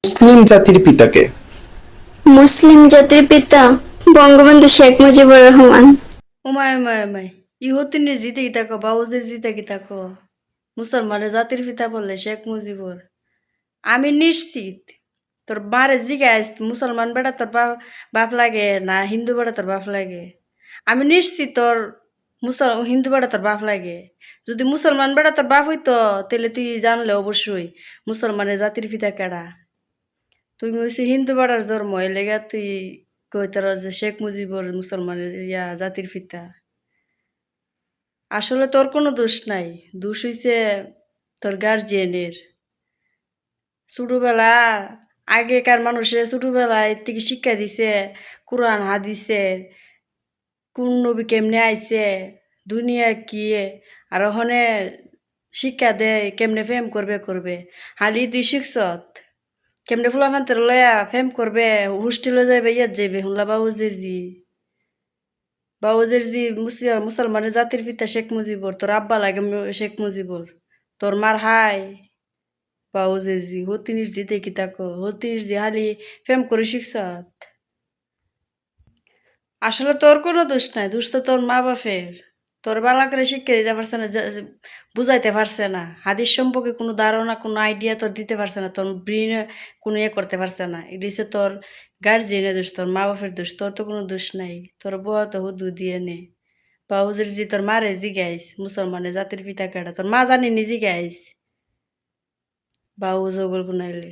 মুসলিম জাতির পিতাকে? মুসলিম জাতির পিতা বঙ্গবন্ধু শেখ মুজিবুর রহমান। উমায় উমায় উমায় ইহতিনের জিতে গীতা কো বাউজের জিতে গীতা কো মুসলমানের জাতির পিতা বললে শেখ মুজিবুর। আমি নিশ্চিত তোর বারে জিজ্ঞাস মুসলমান বেটা তোর বাপ লাগে না হিন্দু বেটা তোর বাপ লাগে। আমি নিশ্চিত তোর হিন্দু বেটা তোর বাপ লাগে। যদি মুসলমান বেটা তোর বাপ হইতো তাহলে তুই জানলে অবশ্যই মুসলমানের জাতির পিতা কেডা। তুমি হইছে হিন্দু বেটার জন্ম এ লেগা তুই কইতার যে শেখ মুজিবুর মুসলমানের জাতির পিতা। আসলে তোর কোনো দোষ নাই। দোষ হইছে তোর গার্জিয়ানের। ছোটবেলা আগেকার মানুষে ছোটবেলায় থেকে শিক্ষা দিছে কোরআন হাদিসের কোন নবী কেমনে আইছে দুনিয়া কি আর ওখানে শিক্ষা দেয় কেমনে প্রেম করবে হালি তুই শিখছত কেমনে ফুলাফান্তের লয়া প্রেম করবে হোস্টেলে যাইবে ইয়াত যাইবে হুনলা বাউজের জি মুসলমানের জাতির পিতা শেখ মুজিবুর তোর আব্বা লাগে শেখ মুজিবুর তোর মার হাই বাউজের জি হতিনির জি দেখি তাকো হতিনির জি হালি প্রেম করে শিখছত। আসলে তোর কোনো দোষ নাই, দোষ তো তোর মা বাপের। তোর বালা করে শিক্ষা দিতে পারছে না, বুঝাইতে পারছে না, হাদিস সম্পর্কে কোনো ধারণা কোনো আইডিয়া তোর দিতে পারছে না, তোর ব্রেনে কোনো ইয়ে করতে পারছে না। এটা হচ্ছে তোর গার্জিয়ানের দোষ, তোর মা বাপের দোষ, তোর তো কোনো দোষ নাই। তোর বউ তো হুদু দিয়ে নে বা হুজুর জি তোর মারে জিগাইস মুসলমানের জাতির পিতা কেডা তোর মা জানি নি জিগাইস বা হুজুর গুনাইলে